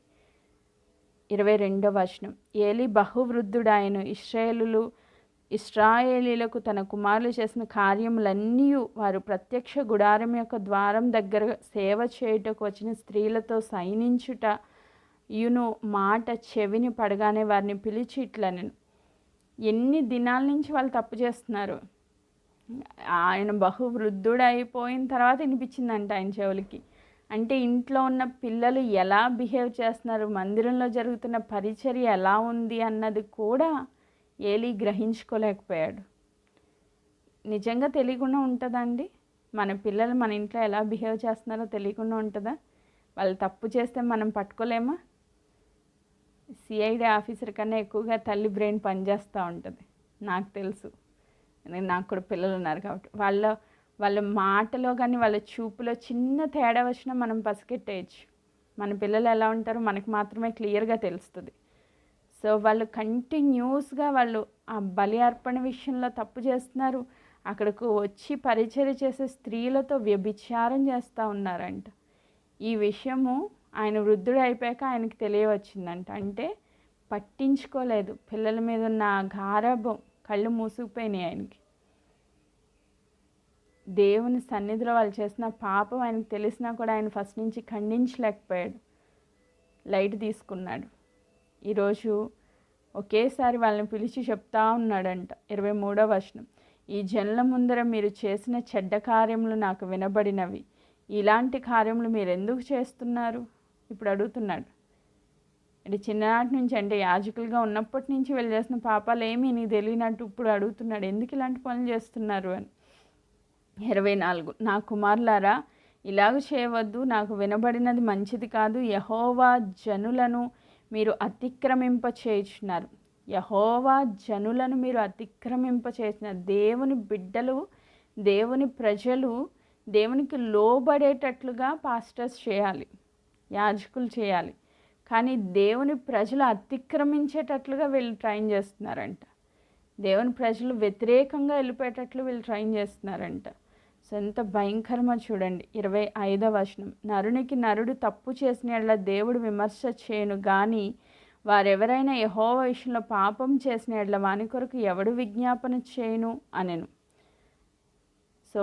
Speaker 1: 22వ వచనం. ఏలి బహువృద్ధుడాయను. ఇశ్రాయేలీలకు తన కుమారులు చేసిన కార్యములన్నీ వారు ప్రత్యక్ష గుడారం యొక్క ద్వారం దగ్గర సేవ చేయుటకు వచ్చిన స్త్రీలతో సైనించుట మాట చెవిని పడగానే వారిని పిలిచి ఇట్లనెను. ఎన్ని దినాల నుంచి వాళ్ళు తప్పు చేస్తున్నారు. ఆయన బహువృద్ధుడు అయిపోయిన తర్వాత వినిపించిందంట ఆయన చెవులకి. అంటే ఇంట్లో ఉన్న పిల్లలు ఎలా బిహేవ్ చేస్తున్నారు, మందిరంలో జరుగుతున్న పరిచర్య ఎలా ఉంది అన్నది కూడా ఏలీ గ్రహించుకోలేకపోయాడు. నిజంగా తెలియకుండా ఉంటుందండి? మన పిల్లలు మన ఇంట్లో ఎలా బిహేవ్ చేస్తున్నారో తెలియకుండా ఉంటుందా? వాళ్ళు తప్పు చేస్తే మనం పట్టుకోలేమా? సిఐడి ఆఫీసర్ కన్నా ఎక్కువగా తల్లి బ్రెయిన్ పనిచేస్తూ ఉంటుంది, నాకు తెలుసు. నాకు కూడా పిల్లలు ఉన్నారు కాబట్టి వాళ్ళ మాటలో కానీ వాళ్ళ చూపులో చిన్న తేడా వచ్చినా మనం పసిగట్టేయచ్చు. మన పిల్లలు ఎలా ఉంటారో మనకు మాత్రమే క్లియర్గా తెలుస్తుంది. సో వాళ్ళు కంటిన్యూస్గా వాళ్ళు ఆ బలి అర్పణ విషయంలో తప్పు చేస్తున్నారు. అక్కడకు వచ్చి పరిచర్య చేసే స్త్రీలతో వ్యభిచారం చేస్తూ ఉన్నారంట. ఈ విషయము ఆయన వృద్ధుడు అయిపోయాక ఆయనకి తెలియవచ్చిందంట. అంటే పట్టించుకోలేదు. పిల్లల మీద ఉన్న గారాభం, కళ్ళు మూసుకుపోయినాయి ఆయనకి. దేవుని సన్నిధిలో వాళ్ళు చేసిన పాపం ఆయనకు తెలిసినా కూడా ఆయన ఫస్ట్ నుంచి ఖండించలేకపోయాడు, లైట్ తీసుకున్నాడు. ఈరోజు ఒకేసారి వాళ్ళని పిలిచి చెప్తా ఉన్నాడంట. 23వ వచనం. ఈ జనుల ముందర మీరు చేసిన చెడ్డ కార్యములు నాకు వినబడినవి, ఇలాంటి కార్యములు మీరు ఎందుకు చేస్తున్నారు? ఇప్పుడు అడుగుతున్నాడు. అంటే చిన్ననాటి నుంచి, అంటే యాజకులుగా ఉన్నప్పటి నుంచి వీళ్ళు చేసిన పాపాలు ఏమీ నీకు తెలియనట్టు ఇప్పుడు అడుగుతున్నాడు, ఎందుకు ఇలాంటి పనులు చేస్తున్నారు అని. 24. నా కుమారులారా, ఇలాగ చేయవద్దు, నాకు వినబడినది మంచిది కాదు. యెహోవా జనులను మీరు అతిక్రమింపచేయుచున్నారు. యెహోవా జనులను మీరు అతిక్రమింపచేస్తున్నారు. దేవుని బిడ్డలు, దేవుని ప్రజలు దేవునికి లోబడేటట్లుగా పాస్టర్స్ చేయాలి, యాజకులు చేయాలి. కానీ దేవుని ప్రజలు అతిక్రమించేటట్లుగా వీళ్ళు ట్రైన్ చేస్తున్నారంట. దేవుని ప్రజలు వ్యతిరేకంగా వెళ్ళిపోయేటట్లు వీళ్ళు ట్రైన్ చేస్తున్నారంట. సో ఎంత భయంకరమో చూడండి. 25వ వచనం, నరునికి నరుడు తప్పు చేసిన యెడల దేవుడు విమర్శ చేయను గాని వారెవరైనా యెహోవా విషయంలో పాపం చేసిన యెడల వాని కొరకు ఎవడు విజ్ఞాపన చేయను అనెను. సో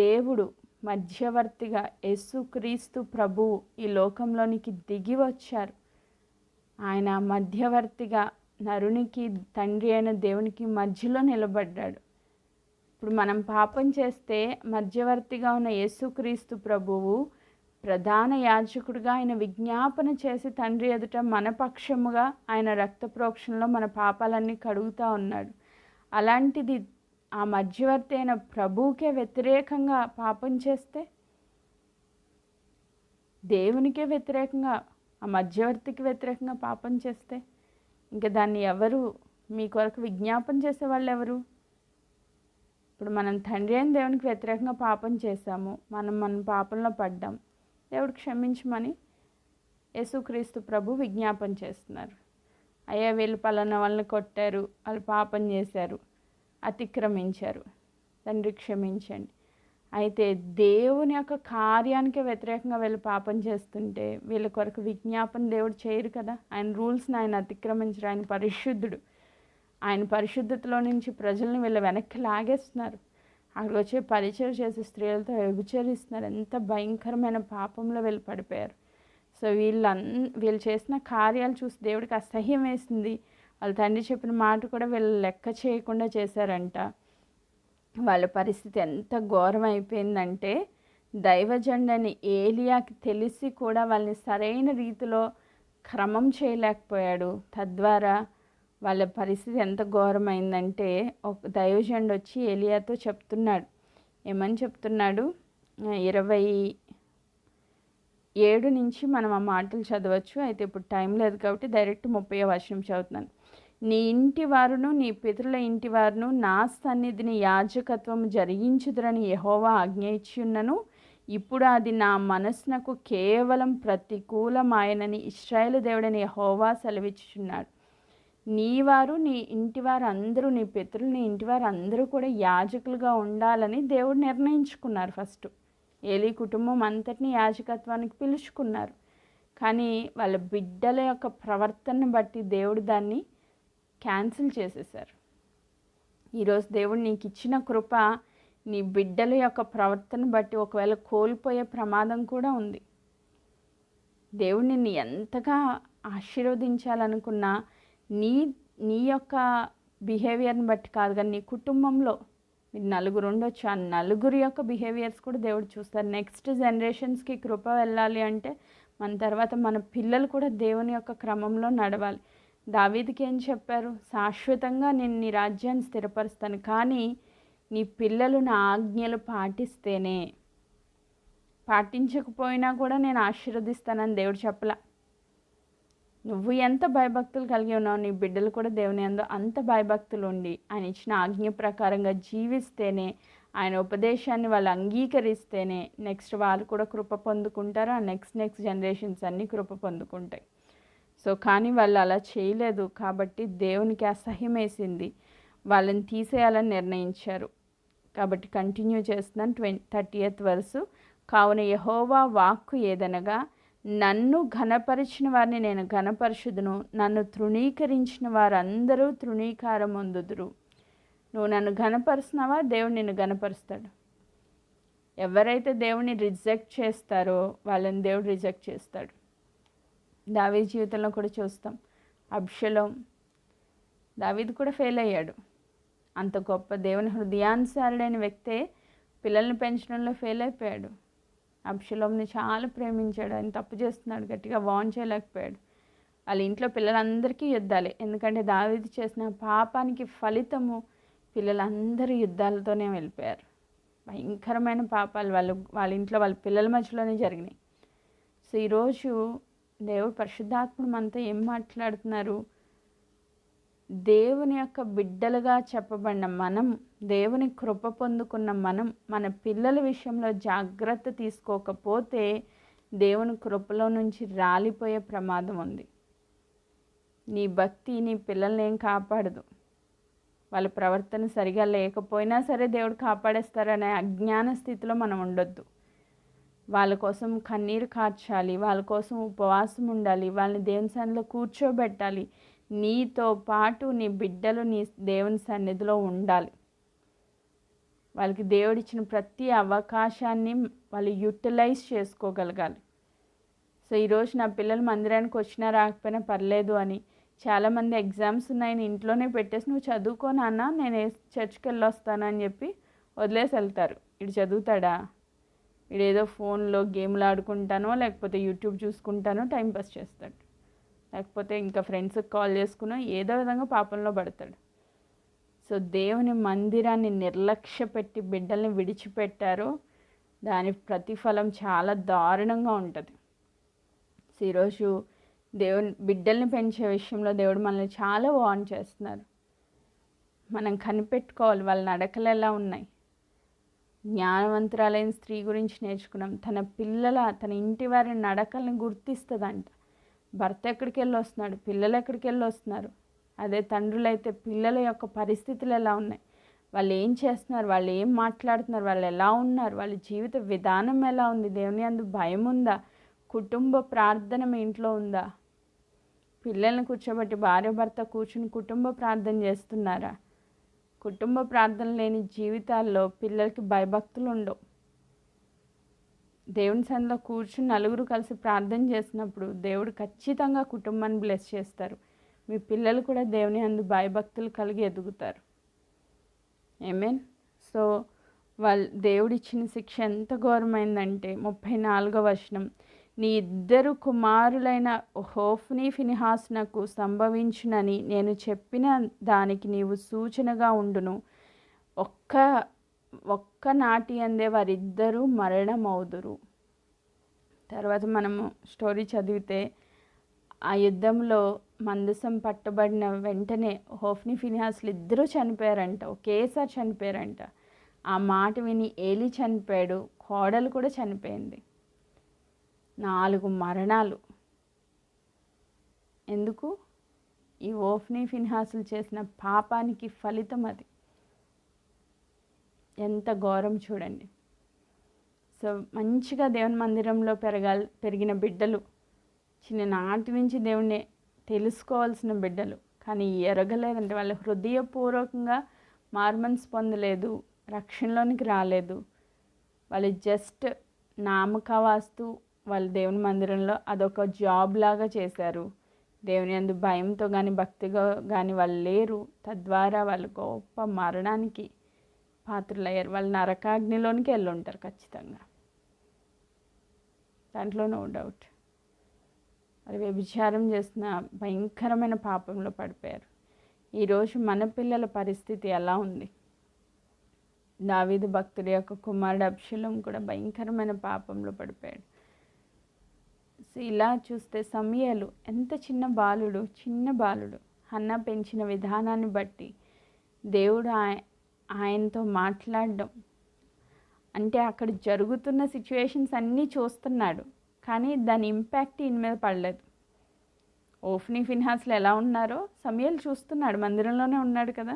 Speaker 1: దేవుడు మధ్యవర్తిగా యేసుక్రీస్తు ప్రభువు ఈ లోకంలోనికి దిగి వచ్చారు. ఆయన మధ్యవర్తిగా నరునికి తండ్రి అయిన దేవునికి మధ్యలో నిలబడ్డాడు. ఇప్పుడు మనం పాపం చేస్తే మధ్యవర్తిగా ఉన్న యేసుక్రీస్తు ప్రభువు ప్రధాన యాజకుడిగా ఆయన విజ్ఞాపన చేసి తండ్రి ఎదుట మన పక్షముగా ఆయన రక్త ప్రోక్షణలో మన పాపాలన్నీ కడుగుతూ ఉన్నాడు. అలాంటిది ఆ మధ్యవర్తి అయిన ప్రభువుకే వ్యతిరేకంగా పాపం చేస్తే, దేవునికే వ్యతిరేకంగా ఆ మధ్యవర్తికి వ్యతిరేకంగా పాపం చేస్తే ఇంకా దాన్ని ఎవరు మీ కొరకు విజ్ఞాపన చేసేవాళ్ళు ఎవరు? ఇప్పుడు మనం తండ్రి అయిన దేవునికి వ్యతిరేకంగా పాపం చేశాము, మన పాపంలో పడ్డాం, దేవుడు క్షమించమని యేసుక్రీస్తు ప్రభు విజ్ఞాపన చేస్తున్నారు. అయ్యా వీళ్ళు పలానా వాళ్ళని కొట్టారు, వాళ్ళు పాపం చేశారు, అతిక్రమించారు, తండ్రి క్షమించండి. అయితే దేవుని యొక్క కార్యానికి వ్యతిరేకంగా వీళ్ళు పాపం చేస్తుంటే వీళ్ళ కొరకు విజ్ఞాపన దేవుడు చేయరు కదా. ఆయన రూల్స్ని ఆయన అతిక్రమించరు. ఆయన పరిశుద్ధుడు. ఆయన పరిశుద్ధతలో నుంచి ప్రజల్ని వీళ్ళు వెనక్కి లాగేస్తున్నారు. అక్కడికి వచ్చే పరిచయం చేసే స్త్రీలతో వ్యభిచరిస్తున్నారు. ఎంత భయంకరమైన పాపంలో వీళ్ళు పడిపోయారు. సో వీళ్ళు చేసిన కార్యాలు చూసి దేవుడికి అసహ్యం వేసింది. వాళ్ళ తండ్రి చెప్పిన మాట కూడా వీళ్ళు లెక్క చేయకుండా చేశారంట. వాళ్ళ పరిస్థితి ఎంత ఘోరం అయిపోయిందంటే దైవజండని ఏలియాకి తెలిసి కూడా వాళ్ళని సరైన రీతిలో క్రమం చేయలేకపోయాడు. తద్వారా వాళ్ళ పరిస్థితి ఎంత ఘోరమైందంటే ఒక దైవజండ వచ్చి ఏలియాతో చెప్తున్నాడు. ఏమని చెప్తున్నాడు? 27 నుంచి మనం ఆ మాటలు చదవచ్చు. అయితే ఇప్పుడు టైం లేదు కాబట్టి డైరెక్ట్ 30వ వచనం చదువుతున్నాను. నీ ఇంటి వారును నీ పితరుల ఇంటి వారును నా సన్నిధిని యాజకత్వం జరిగించుదురని యెహోవా ఆజ్ఞ ఇచ్చియున్నను. ఇప్పుడు అది నా మనస్సునకు కేవలం ప్రతికూలమాయనని ఇశ్రాయేలు దేవుడని యెహోవా సెలవిచ్చుచున్నాడు. నీవారు నీ ఇంటివారు అందరూ, నీ పితరులు నీ ఇంటివారు అందరూ కూడా యాజకులుగా ఉండాలని దేవుడు నిర్ణయించుకున్నారు. ఫస్ట్ ఏలీ కుటుంబం అంతటిని యాజకత్వానికి పిలుచుకున్నారు. కానీ వాళ్ళ బిడ్డల యొక్క ప్రవర్తనను బట్టి దేవుడు దాన్ని క్యాన్సిల్ చేసేశారు. ఈరోజు దేవుడు నీకు ఇచ్చిన కృప నీ బిడ్డల యొక్క ప్రవర్తన బట్టి ఒకవేళ కోల్పోయే ప్రమాదం కూడా ఉంది. దేవుడు నిన్ను ఎంతగా ఆశీర్వదించాలనుకున్నా నీ యొక్క బిహేవియర్ని బట్టి కాదు, కానీ నీ కుటుంబంలో మీరు నలుగురు ఉండొచ్చు, ఆ నలుగురి యొక్క బిహేవియర్స్ కూడా దేవుడు చూస్తారు. నెక్స్ట్ జనరేషన్స్కి కృప వెళ్ళాలి అంటే మన తర్వాత మన పిల్లలు కూడా దేవుని యొక్క క్రమంలో నడవాలి. దావీదుకి ఏం చెప్పారు? శాశ్వతంగా నేను నీ రాజ్యాన్ని స్థిరపరుస్తాను, కానీ నీ పిల్లలు నా ఆజ్ఞలు పాటిస్తేనే, పాటించకపోయినా కూడా నేను ఆశీర్వదిస్తానని దేవుడు చెప్పలా. నువ్వు ఎంత భయభక్తులు కలిగి ఉన్నావు, నీ బిడ్డలు కూడా దేవుని యందు అంత భయభక్తులు ఉండి ఆయన ఇచ్చిన ఆజ్ఞ ప్రకారంగా జీవిస్తేనే, ఆయన ఉపదేశాన్ని వాళ్ళు అంగీకరిస్తేనే నెక్స్ట్ వాళ్ళు కూడా కృప పొందుకుంటారు. ఆ నెక్స్ట్ జనరేషన్స్ అన్నీ కృప పొందుకుంటాయి. సో కానీ వాళ్ళు అలా చేయలేదు కాబట్టి దేవునికి అసహ్యం వేసింది, వాళ్ళని తీసేయాలని నిర్ణయించారు. కాబట్టి కంటిన్యూ చేస్తున్నాను. 30th verse. కావున యెహోవా వాక్కు ఏదనగా, నన్ను ఘనపరిచిన వారిని నేను ఘనపరచుదును, నన్ను తృణీకరించిన వారందరూ తృణీకారం పొందుదురు. నువ్వు నన్ను ఘనపరుస్తున్నావా, దేవుడు నిన్ను ఘనపరుస్తాడు. ఎవరైతే దేవుని రిజెక్ట్ చేస్తారో వాళ్ళని దేవుడు రిజెక్ట్ చేస్తాడు. దావీదు జీవితంలో కూడా చూస్తాం. అబ్షలోం, దావీదు కూడా ఫెయిల్ అయ్యాడు. అంత గొప్ప దేవుని హృదయానుసారుడైన వ్యక్తే పిల్లల్ని పెంచడంలో ఫెయిల్ అయిపోయాడు. అబ్షలోంని చాలా ప్రేమించాడు, ఆయన తప్పు చేస్తున్నాడు, గట్టిగా వార్న్ చేయలేకపోయాడు. వాళ్ళ ఇంట్లో పిల్లలందరికీ యుద్ధాలే, ఎందుకంటే దావీదు చేసిన పాపానికి ఫలితము పిల్లలందరూ యుద్ధాలతోనే వెళ్ళిపోయారు. భయంకరమైన పాపాలు వాళ్ళ ఇంట్లో వాళ్ళ పిల్లల మధ్యలోనే జరిగినాయి. సో ఈరోజు దేవుడు పరిశుద్ధాత్ముడు మనతో ఏం మాట్లాడుతున్నారు? దేవుని యొక్క బిడ్డలుగా చెప్పబడిన మనం, దేవుని కృప పొందుకున్న మనం, మన పిల్లల విషయంలో జాగ్రత్త తీసుకోకపోతే దేవుని కృపలో నుంచి రాలిపోయే ప్రమాదం ఉంది. నీ భక్తి నీ పిల్లల్ని ఏం కాపాడదు. వాళ్ళ ప్రవర్తన సరిగా లేకపోయినా సరే దేవుడు కాపాడేస్తారనే అజ్ఞాన స్థితిలో మనం ఉండొద్దు. వాళ్ళ కోసం కన్నీరు కార్చాలి, వాళ్ళ కోసం ఉపవాసం ఉండాలి, వాళ్ళని దేవుని సన్నిధిలో కూర్చోబెట్టాలి. నీతో పాటు నీ బిడ్డలు నీ దేవుని సన్నిధిలో ఉండాలి. వాళ్ళకి దేవుడిచ్చిన ప్రతి అవకాశాన్ని వాళ్ళు యూటిలైజ్ చేసుకోగలగాలి. సో ఈరోజు నా పిల్లలు మందిరానికి వచ్చినా రాకపోయినా పర్లేదు అని చాలామంది ఎగ్జామ్స్ ఉన్నాయని ఇంట్లోనే పెట్టేసి నువ్వు చదువుకో నాన్న, నేను చర్చ్కి వెళ్ళొస్తాను అని చెప్పి వదిలేసి వెళ్తారు. ఇటు చదువుతాడా? ఇడేదో ఫోన్లో గేమ్లు ఆడుకుంటానో లేకపోతే యూట్యూబ్ చూసుకుంటానో టైంపాస్ చేస్తాడు, లేకపోతే ఇంకా ఫ్రెండ్స్కి కాల్ చేసుకునో ఏదో విధంగా పాపంలో పడతాడు. సో దేవుని మందిరాన్ని నిర్లక్ష్య పెట్టి బిడ్డల్ని విడిచిపెట్టారో దాని ప్రతిఫలం చాలా దారుణంగా ఉంటుంది. సో ఈరోజు దేవుని బిడ్డల్ని పెంచే విషయంలో దేవుడు మనల్ని చాలా వార్న్ చేస్తున్నారు. మనం కనిపెట్టుకోవాలి వాళ్ళ నడకలు ఎలా ఉన్నాయి. జ్ఞానవంతురాలైన స్త్రీ గురించి నేర్చుకున్నాం. తన ఇంటి వారి నడకల్ని గుర్తిస్తుందంట. భర్త ఎక్కడికి వెళ్ళి వస్తున్నాడు, పిల్లలు ఎక్కడికి వెళ్ళి వస్తున్నారు. అదే తండ్రులైతే పిల్లల యొక్క పరిస్థితులు ఎలా ఉన్నాయి, వాళ్ళు ఏం చేస్తున్నారు, వాళ్ళు ఏం మాట్లాడుతున్నారు, వాళ్ళు ఎలా ఉన్నారు, వాళ్ళ జీవిత విధానం ఎలా ఉంది, దేవుని యందు భయం ఉందా, కుటుంబ ప్రార్థన మీ ఇంట్లో ఉందా, పిల్లల్ని కూర్చోబెట్టి భార్య భర్త కూర్చుని కుటుంబ ప్రార్థన చేస్తున్నారా? కుటుంబ ప్రార్థన లేని జీవితాల్లో పిల్లలకి భయభక్తులు ఉండవు. దేవుని సన్నిధిలో కూర్చుని నలుగురు కలిసి ప్రార్థన చేసినప్పుడు దేవుడు ఖచ్చితంగా కుటుంబాన్ని బ్లెస్ చేస్తారు. మీ పిల్లలు కూడా దేవుని యందు భయభక్తులు కలిగి ఎదుగుతారు. ఆమేన్. సో దేవుడిచ్చిన శిక్ష ఎంత ఘోరమైందంటే 34వ వచనం, నీ 2 కుమారులైన హోఫ్నీ ఫినిహాసునకు సంభవించునని నేను చెప్పిన దానికి నీవు సూచనగా ఉండును. ఒక్క నాటి అందే వారిద్దరూ మరణమవుదురు. తర్వాత మనము స్టోరీ చదివితే ఆ యుద్ధంలో మందసం పట్టబడిన వెంటనే హోఫ్నీ ఫినిహాసులు ఇద్దరూ చనిపోయారంట, ఒకేసారి చనిపోయారంట. ఆ మాట విని ఏలి చనిపోయాడు, కోడలు కూడా చనిపోయింది. 4 మరణాలు. ఎందుకు? ఈ హోఫ్నీ ఫినిహాసులు చేసిన పాపానికి ఫలితం అది. ఎంత ఘోరం చూడండి. సో మంచిగా దేవుని మందిరంలో పెరిగిన బిడ్డలు, చిన్ననాటి నుంచి దేవుణ్ణి తెలుసుకోవాల్సిన బిడ్డలు, కానీ ఎరగలేదంటే వాళ్ళు హృదయపూర్వకంగా మార్మన్స్ పొందలేదు, రక్షణలోనికి రాలేదు. వాళ్ళు జస్ట్ నామకవాస్తు వాళ్ళు దేవుని మందిరంలో అదొక జాబ్ లాగా చేశారు. దేవుని యందు భయంతో కానీ భక్తిగా కానీ వాళ్ళు లేరు. తద్వారా వాళ్ళు గొప్ప మరణానికి పాత్రలయ్యారు. వాళ్ళు నరకాగ్నిలోనికి వెళ్ళి ఉంటారు ఖచ్చితంగా, దాంట్లో నో డౌట్. మరి వ్యభిచారం చేసిన భయంకరమైన పాపంలో పడిపోయారు. ఈరోజు మన పిల్లల పరిస్థితి ఎలా ఉంది? దావీదు భక్తుడి యొక్క కుమారుడు అబ్షలోము కూడా భయంకరమైన పాపంలో పడిపోయాడు. సో ఇలా చూస్తే సమూయేలు ఎంత చిన్న బాలుడు. హన్నా పెంచిన విధానాన్ని బట్టి దేవుడు ఆయనతో మాట్లాడడం అంటే అక్కడ జరుగుతున్న సిచ్యువేషన్స్ అన్నీ చూస్తున్నాడు, కానీ దాని ఇంపాక్ట్ ఈయన మీద పడలేదు. హోఫ్నీ ఫినిహాసులు ఎలా ఉన్నారో సమూయేలు చూస్తున్నాడు, మందిరంలోనే ఉన్నాడు కదా,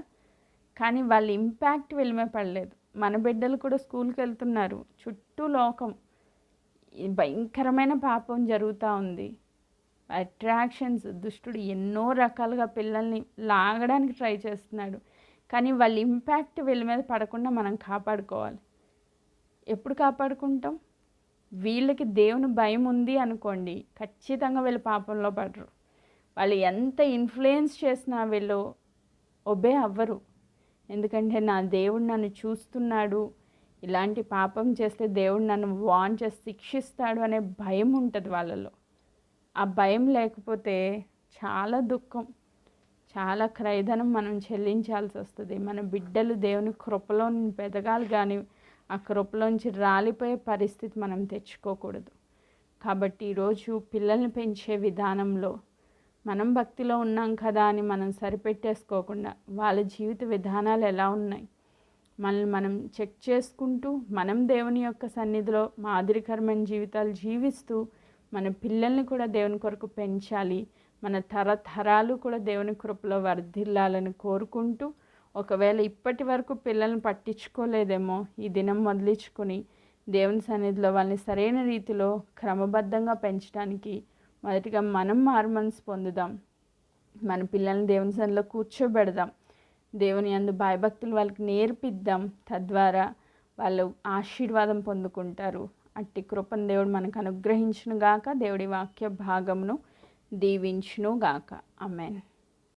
Speaker 1: కానీ వాళ్ళ ఇంపాక్ట్ వీళ్ళ మీద పడలేదు. మన బిడ్డలు కూడా స్కూల్కి వెళ్తున్నారు, చుట్టూ లోకం, భయంకరమైన పాపం జరుగుతూ ఉంది. అట్రాక్షన్స్, దుష్టుడు ఎన్నో రకాలుగా పిల్లల్ని లాగడానికి ట్రై చేస్తున్నాడు, కానీ వాళ్ళ ఇంపాక్ట్ వీళ్ళ మీద పడకుండా మనం కాపాడుకోవాలి. ఎప్పుడు కాపాడుకుంటాం? వీళ్ళకి దేవుని భయం ఉంది అనుకోండి, ఖచ్చితంగా వీళ్ళు పాపంలో పడరు. వాళ్ళు ఎంత ఇన్ఫ్లుయెన్స్ చేసినా వీళ్ళు ఒబే అవ్వరు. ఎందుకంటే నా దేవుడు నన్ను చూస్తున్నాడు, ఇలాంటి పాపం చేస్తే దేవుడు నన్ను వార్న్ చేసి శిక్షిస్తాడు అనే భయం ఉంటుంది వాళ్ళలో. ఆ భయం లేకపోతే చాలా దుఃఖం, చాలా క్రయధనం మనం చెల్లించాల్సి వస్తుంది. మన బిడ్డలు దేవుని కృపలో పెదగాలి, కానీ ఆ కృపలోంచి రాలిపోయే పరిస్థితి మనం తెచ్చుకోకూడదు. కాబట్టి ఈరోజు పిల్లల్ని పెంచే విధానంలో మనం భక్తిలో ఉన్నాం కదా అని మనం సరిపెట్టేసుకోకుండా వాళ్ళ జీవిత విధానాలు ఎలా ఉన్నాయి మనల్ని మనం చెక్ చేసుకుంటూ మనం దేవుని యొక్క సన్నిధిలో మాదిరికరమైన జీవితాలు జీవిస్తూ మన పిల్లల్ని కూడా దేవుని కొరకు పెంచాలి. మన తరతరాలు కూడా దేవుని కృపలో వర్ధిల్లాలని కోరుకుంటూ, ఒకవేళ ఇప్పటి వరకు పిల్లల్ని పట్టించుకోలేదేమో ఈ దినం మొదలుచుకొని దేవుని సన్నిధిలో వాళ్ళని సరైన రీతిలో క్రమబద్ధంగా పెంచడానికి మొదటిగా మనం మారుమనసు పొందుదాం. మన పిల్లల్ని దేవుని సన్నిధిలో కూర్చోబెడదాం. దేవుని యందు భయభక్తులు వాళ్ళకి నేర్పిద్దాం. తద్వారా వాళ్ళు ఆశీర్వాదం పొందుకుంటారు. అట్టి కృపను దేవుడు మనకు అనుగ్రహించును గాక. దేవుడి వాక్య భాగమును దీవించును గాక. ఆమేన్.